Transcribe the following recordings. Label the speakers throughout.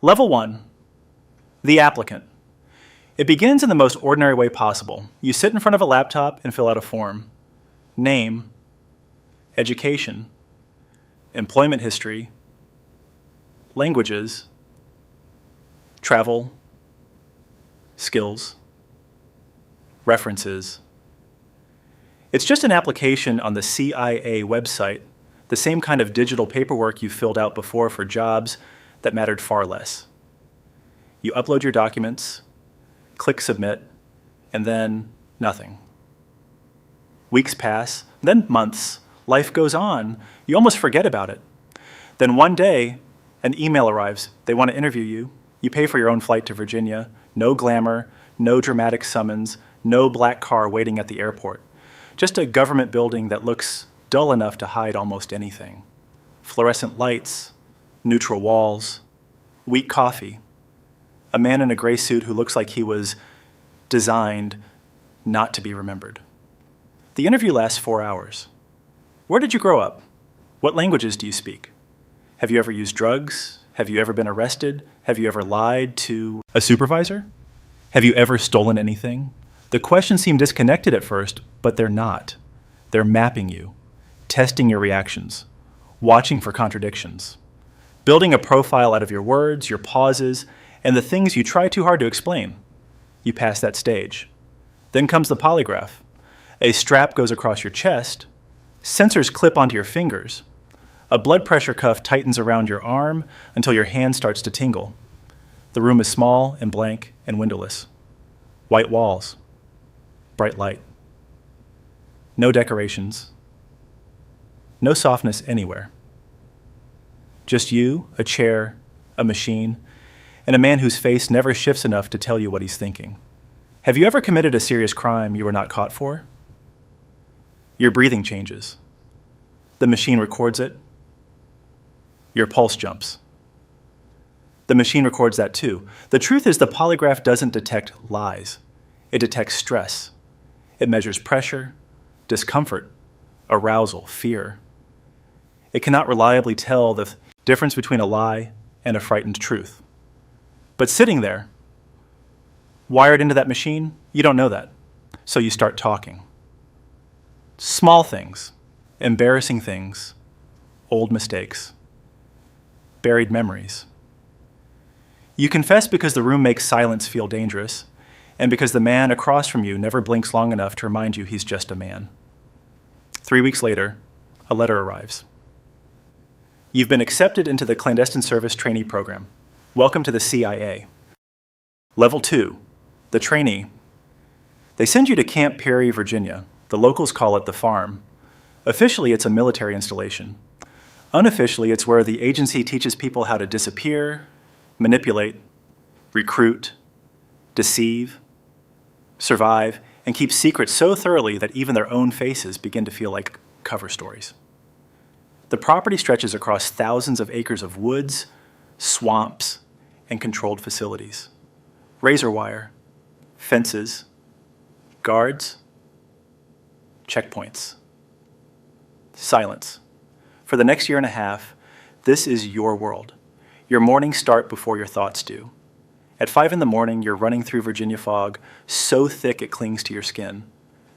Speaker 1: Level 1, the applicant. It begins in the most ordinary way possible. You sit in front of a laptop and fill out a form. Name, education, employment history, languages, travel, skills, references. It's just an application on the CIA website, the same kind of digital paperwork you filled out before for jobs that mattered far less. You upload your documents, click submit, and then nothing. Weeks pass, then months. Life goes on. You almost forget about it. Then one day, an email arrives. They want to interview you. You pay for your own flight to Virginia. No glamour, no dramatic summons, no black car waiting at the airport. Just a government building that looks dull enough to hide almost anything. Fluorescent lights, neutral walls, weak coffee, a man in a gray suit who looks like he was designed not to be remembered. The interview lasts 4 hours. Where did you grow up? What languages do you speak? Have you ever used drugs? Have you ever been arrested? Have you ever lied to a supervisor? Have you ever stolen anything? The questions seem disconnected at first, but they're not. They're mapping you, testing your reactions, watching for contradictions, building a profile out of your words, your pauses, and the things you try too hard to explain. You pass that stage. Then comes the polygraph. A strap goes across your chest, sensors clip onto your fingers, a blood pressure cuff tightens around your arm until your hand starts to tingle. The room is small and blank and windowless. White walls, bright light. No decorations, no softness anywhere. Just you, a chair, a machine, and a man whose face never shifts enough to tell you what he's thinking. Have you ever committed a serious crime you were not caught for? Your breathing changes. The machine records it. Your pulse jumps. The machine records that too. The truth is the polygraph doesn't detect lies. It detects stress. It measures pressure, discomfort, arousal, fear. It cannot reliably tell the difference between a lie and a frightened truth. But sitting there, wired into that machine, you don't know that. So you start talking. Small things, embarrassing things, old mistakes, buried memories. You confess because the room makes silence feel dangerous, and because the man across from you never blinks long enough to remind you he's just a man. 3 weeks later, a letter arrives. You've been accepted into the clandestine service trainee program. Welcome to the CIA. Level 2, the trainee. They send you to Camp Perry, Virginia. The locals call it the farm. Officially, it's a military installation. Unofficially, it's where the agency teaches people how to disappear, manipulate, recruit, deceive, survive, and keep secrets so thoroughly that even their own faces begin to feel like cover stories. The property stretches across thousands of acres of woods, swamps, and controlled facilities. Razor wire, fences, guards, checkpoints. Silence. For the next year and a half, this is your world. Your mornings start before your thoughts do. At 5 in the morning, you're running through Virginia fog, so thick it clings to your skin.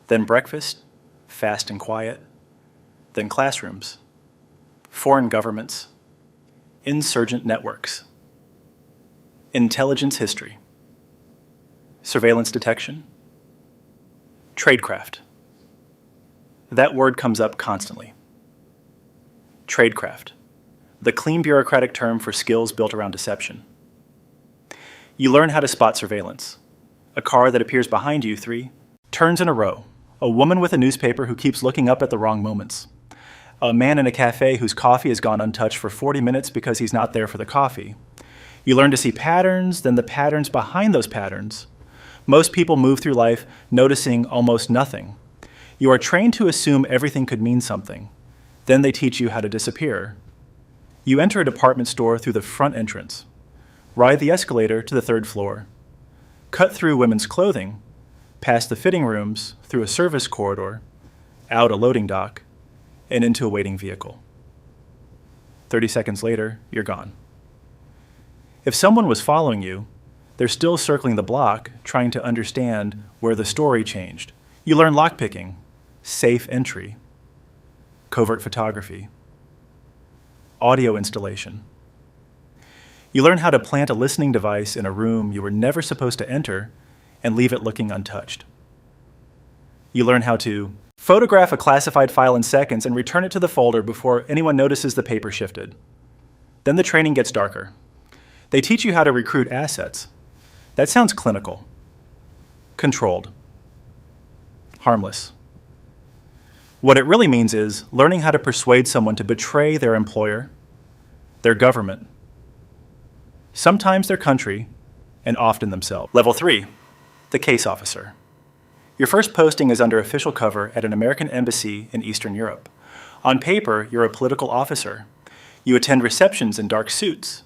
Speaker 1: Then breakfast, fast and quiet. Then classrooms, foreign governments, insurgent networks, intelligence history, surveillance detection, tradecraft. That word comes up constantly. Tradecraft, the clean bureaucratic term for skills built around deception. You learn how to spot surveillance. A car that appears behind you, 3, turns in a row. A woman with a newspaper who keeps looking up at the wrong moments. A man in a cafe whose coffee has gone untouched for 40 minutes because he's not there for the coffee. You learn to see patterns, then the patterns behind those patterns. Most people move through life noticing almost nothing. You are trained to assume everything could mean something. Then they teach you how to disappear. You enter a department store through the front entrance, ride the escalator to the 3rd floor, cut through women's clothing, past the fitting rooms, through a service corridor, out a loading dock, and into a waiting vehicle. 30 seconds later, you're gone. If someone was following you, they're still circling the block, trying to understand where the story changed. You learn lockpicking, safe entry, covert photography, audio installation. You learn how to plant a listening device in a room you were never supposed to enter and leave it looking untouched. You learn how to photograph a classified file in seconds and return it to the folder before anyone notices the paper shifted. Then the training gets darker. They teach you how to recruit assets. That sounds clinical. Controlled. Harmless. What it really means is learning how to persuade someone to betray their employer, their government, sometimes their country, and often themselves. Level 3, the case officer. Your first posting is under official cover at an American embassy in Eastern Europe. On paper, you're a political officer. You attend receptions in dark suits.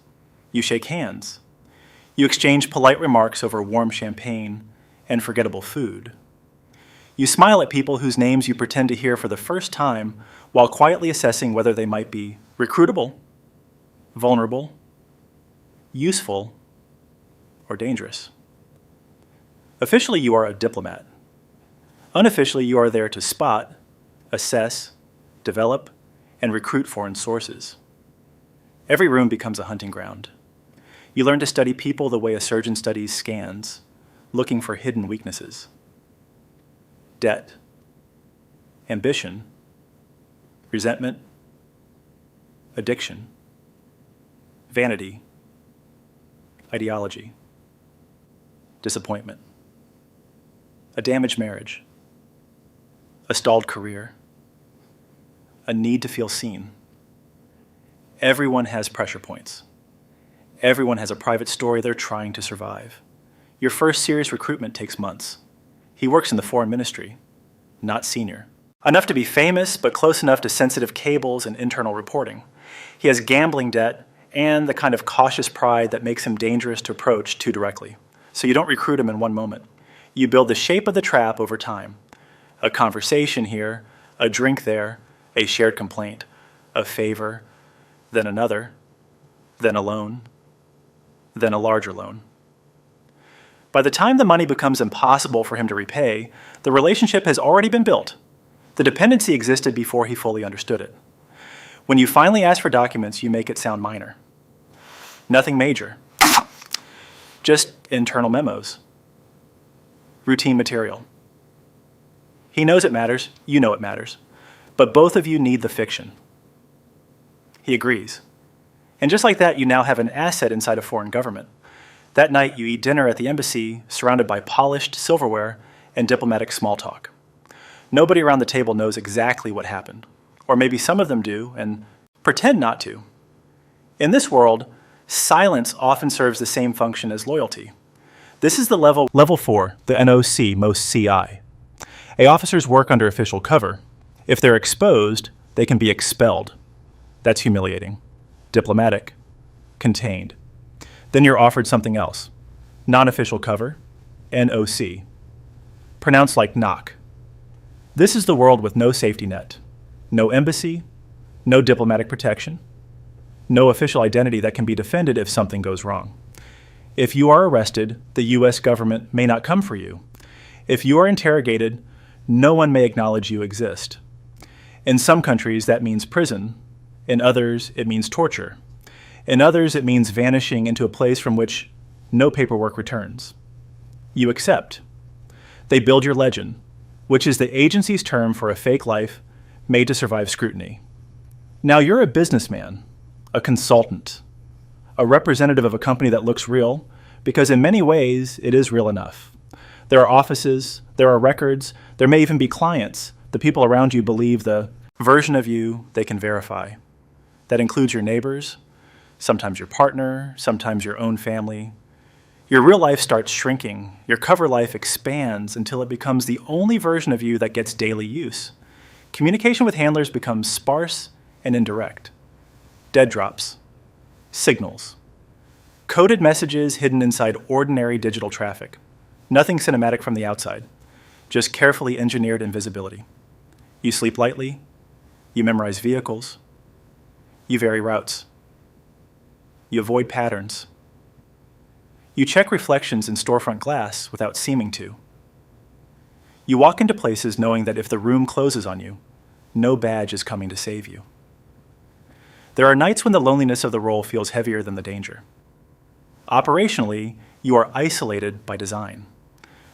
Speaker 1: You shake hands. You exchange polite remarks over warm champagne and forgettable food. You smile at people whose names you pretend to hear for the first time while quietly assessing whether they might be recruitable, vulnerable, useful, or dangerous. Officially, you are a diplomat. Unofficially, you are there to spot, assess, develop, and recruit foreign sources. Every room becomes a hunting ground. You learn to study people the way a surgeon studies scans, looking for hidden weaknesses. Debt, ambition, resentment, addiction, vanity, ideology, disappointment, a damaged marriage, a stalled career, a need to feel seen. Everyone has pressure points. Everyone has a private story they're trying to survive. Your first serious recruitment takes months. He works in the foreign ministry, not senior. Enough to be famous, but close enough to sensitive cables and internal reporting. He has gambling debt and the kind of cautious pride that makes him dangerous to approach too directly. So you don't recruit him in one moment. You build the shape of the trap over time. A conversation here, a drink there, a shared complaint, a favor, then another, then a loan, then a larger loan. By the time the money becomes impossible for him to repay, the relationship has already been built. The dependency existed before he fully understood it. When you finally ask for documents, you make it sound minor. Nothing major. Just internal memos. Routine material. He knows it matters, you know it matters, but both of you need the fiction. He agrees. And just like that, you now have an asset inside a foreign government. That night, you eat dinner at the embassy, surrounded by polished silverware and diplomatic small talk. Nobody around the table knows exactly what happened, or maybe some of them do and pretend not to. In this world, silence often serves the same function as loyalty. This is the level 4, the NOC, most CI. Officers work under official cover. If they're exposed, they can be expelled. That's humiliating. Diplomatic, contained. Then you're offered something else. Non-official cover, NOC. Pronounced like knock. This is the world with no safety net. No embassy, no diplomatic protection, no official identity that can be defended if something goes wrong. If you are arrested, the US government may not come for you. If you are interrogated, no one may acknowledge you exist. In some countries, that means prison. In others, it means torture. In others, it means vanishing into a place from which no paperwork returns. You accept. They build your legend, which is the agency's term for a fake life made to survive scrutiny. Now you're a businessman, a consultant, a representative of a company that looks real, because in many ways, it is real enough. There are offices, there are records, there may even be clients. The people around you believe the version of you they can verify. That includes your neighbors, sometimes your partner, sometimes your own family. Your real life starts shrinking. Your cover life expands until it becomes the only version of you that gets daily use. Communication with handlers becomes sparse and indirect. Dead drops, signals, coded messages hidden inside ordinary digital traffic. Nothing cinematic from the outside, just carefully engineered invisibility. You sleep lightly, you memorize vehicles, you vary routes, you avoid patterns, You check reflections in storefront glass without seeming to. You walk into places knowing that if the room closes on you, no badge is coming to save you. There are nights when the loneliness of the role feels heavier than the danger. Operationally, you are isolated by design.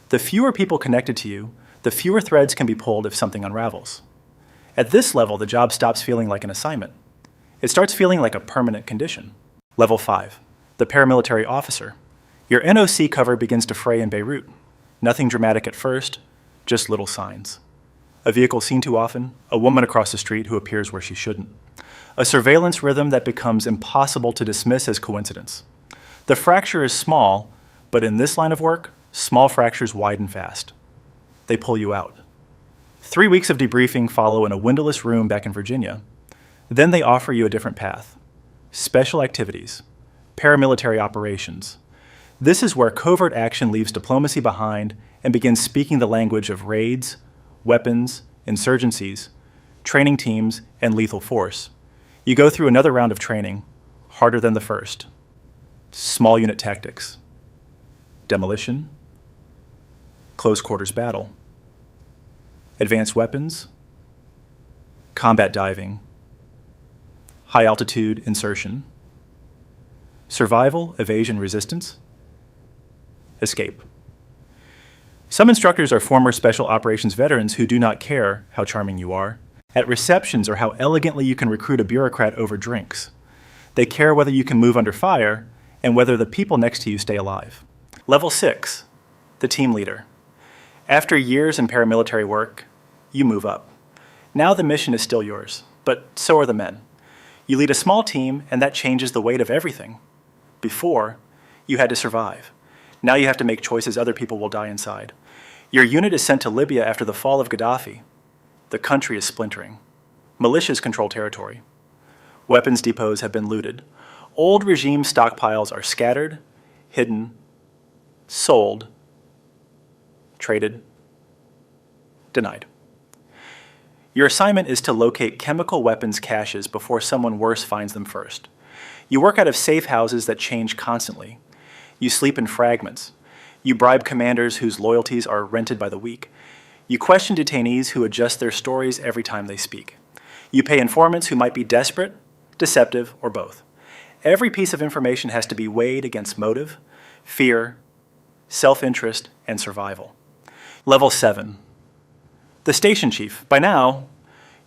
Speaker 1: The fewer people connected to you, the fewer threads can be pulled if something unravels. At this level, the job stops feeling like an assignment. It starts feeling like a permanent condition. Level 5, the paramilitary officer. Your NOC cover begins to fray in Beirut. Nothing dramatic at first, just little signs. A vehicle seen too often, a woman across the street who appears where she shouldn't. A surveillance rhythm that becomes impossible to dismiss as coincidence. The fracture is small, but in this line of work, small fractures widen fast. They pull you out. 3 weeks of debriefing follow in a windowless room back in Virginia. Then they offer you a different path. Special activities, paramilitary operations. This is where covert action leaves diplomacy behind and begins speaking the language of raids, weapons, insurgencies, training teams, and lethal force. You go through another round of training, harder than the first. Small unit tactics, demolition, close quarters battle, advanced weapons, combat diving, high altitude insertion, survival, evasion, resistance, escape. Some instructors are former special operations veterans who do not care how charming you are, at receptions or how elegantly you can recruit a bureaucrat over drinks. They care whether you can move under fire and whether the people next to you stay alive. Level 6, the team leader. After years in paramilitary work, you move up. Now the mission is still yours, but so are the men. You lead a small team, and that changes the weight of everything. Before, you had to survive. Now you have to make choices other people will die inside. Your unit is sent to Libya after the fall of Gaddafi. The country is splintering. Militias control territory. Weapons depots have been looted. Old regime stockpiles are scattered, hidden, sold, traded, denied. Your assignment is to locate chemical weapons caches before someone worse finds them first. You work out of safe houses that change constantly. You sleep in fragments. You bribe commanders whose loyalties are rented by the week. You question detainees who adjust their stories every time they speak. You pay informants who might be desperate, deceptive, or both. Every piece of information has to be weighed against motive, fear, self-interest, and survival. Level 7. The station chief. By now,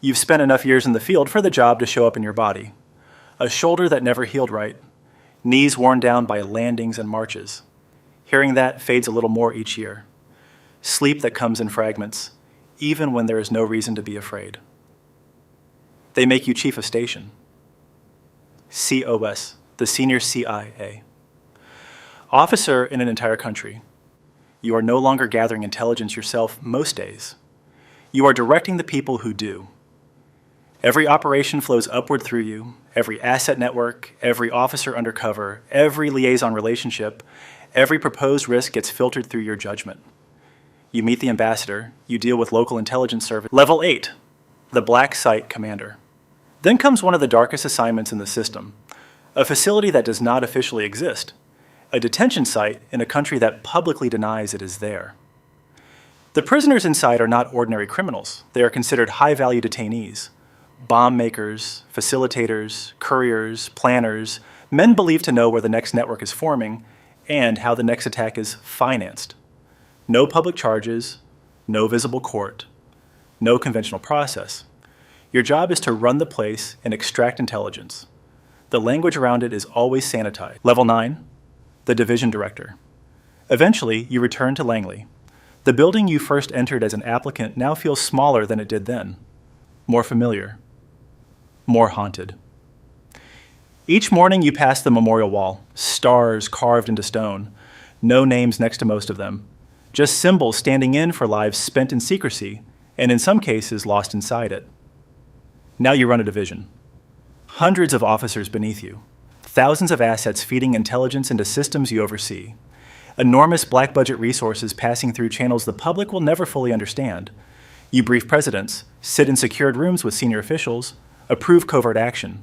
Speaker 1: you've spent enough years in the field for the job to show up in your body. A shoulder that never healed right, knees worn down by landings and marches. Hearing that fades a little more each year. Sleep that comes in fragments, even when there is no reason to be afraid. They make you chief of station. COS, the senior CIA. Officer in an entire country. You are no longer gathering intelligence yourself most days. You are directing the people who do. Every operation flows upward through you, every asset network, every officer undercover, every liaison relationship, every proposed risk gets filtered through your judgment. You meet the ambassador, you deal with local intelligence service. Level 8, the black site commander. Then comes one of the darkest assignments in the system, a facility that does not officially exist, a detention site in a country that publicly denies it is there. The prisoners inside are not ordinary criminals. They are considered high-value detainees, bomb makers, facilitators, couriers, planners, men believed to know where the next network is forming and how the next attack is financed. No public charges, no visible court, no conventional process. Your job is to run the place and extract intelligence. The language around it is always sanitized. Level 9, the division director. Eventually, you return to Langley. The building you first entered as an applicant now feels smaller than it did then, more familiar, more haunted. Each morning you pass the memorial wall, stars carved into stone, no names next to most of them, just symbols standing in for lives spent in secrecy, and in some cases lost inside it. Now you run a division. Hundreds of officers beneath you, thousands of assets feeding intelligence into systems you oversee, enormous black budget resources passing through channels the public will never fully understand. You brief presidents, sit in secured rooms with senior officials, approve covert action,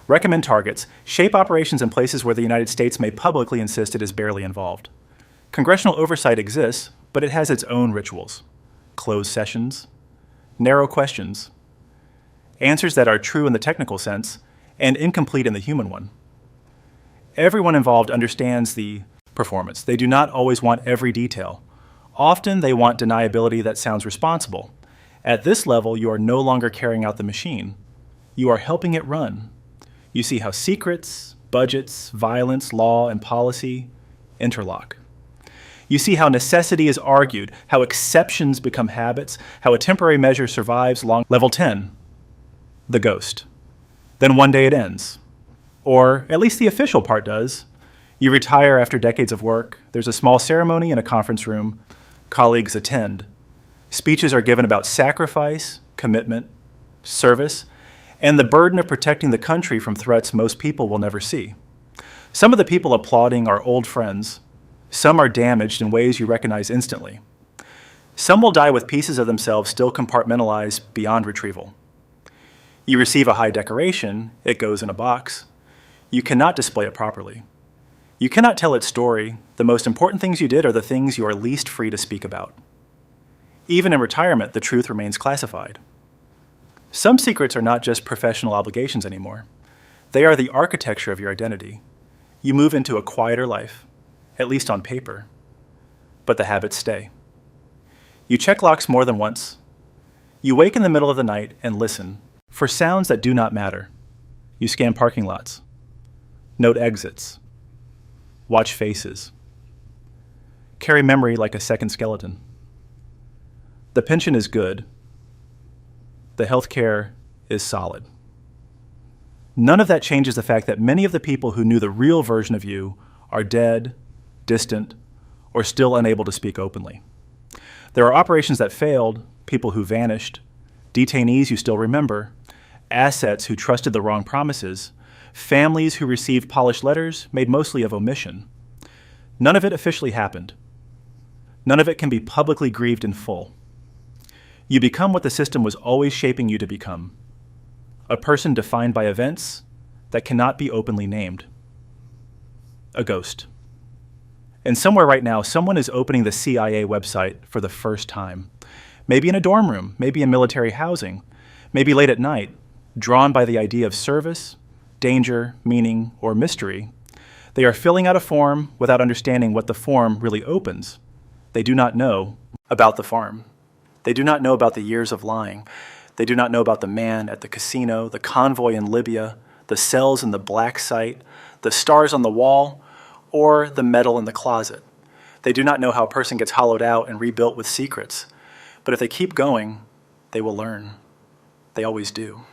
Speaker 1: recommend targets, shape operations in places where the United States may publicly insist it is barely involved. Congressional oversight exists, but it has its own rituals. Closed sessions, narrow questions, answers that are true in the technical sense and incomplete in the human one. Everyone involved understands the performance. They do not always want every detail. Often they want deniability that sounds responsible. At this level, you are no longer carrying out the machine. You are helping it run. You see how secrets, budgets, violence, law, and policy interlock. You see how necessity is argued, how exceptions become habits, how a temporary measure survives long. Level 10, the ghost. Then one day it ends. Or at least the official part does. You retire after decades of work. There's a small ceremony in a conference room. Colleagues attend. Speeches are given about sacrifice, commitment, service, and the burden of protecting the country from threats most people will never see. Some of the people applauding are old friends. Some are damaged in ways you recognize instantly. Some will die with pieces of themselves still compartmentalized beyond retrieval. You receive a high decoration, it goes in a box. You cannot display it properly. You cannot tell its story. The most important things you did are the things you are least free to speak about. Even in retirement, the truth remains classified. Some secrets are not just professional obligations anymore. They are the architecture of your identity. You move into a quieter life, at least on paper, but the habits stay. You check locks more than once. You wake in the middle of the night and listen for sounds that do not matter. You scan parking lots, note exits, watch faces, carry memory like a second skeleton. The pension is good. The health care is solid. None of that changes the fact that many of the people who knew the real version of you are dead, distant, or still unable to speak openly. There are operations that failed, people who vanished, detainees you still remember, assets who trusted the wrong promises, families who received polished letters made mostly of omission. None of it officially happened. None of it can be publicly grieved in full. You become what the system was always shaping you to become, a person defined by events that cannot be openly named. A ghost. And somewhere right now, someone is opening the CIA website for the first time. Maybe in a dorm room, maybe in military housing, maybe late at night, drawn by the idea of service, danger, meaning, or mystery. They are filling out a form without understanding what the form really opens. They do not know about the farm. They do not know about the years of lying. They do not know about the man at the casino, the convoy in Libya, the cells in the black site, the stars on the wall, or the metal in the closet. They do not know how a person gets hollowed out and rebuilt with secrets. But if they keep going, they will learn. They always do.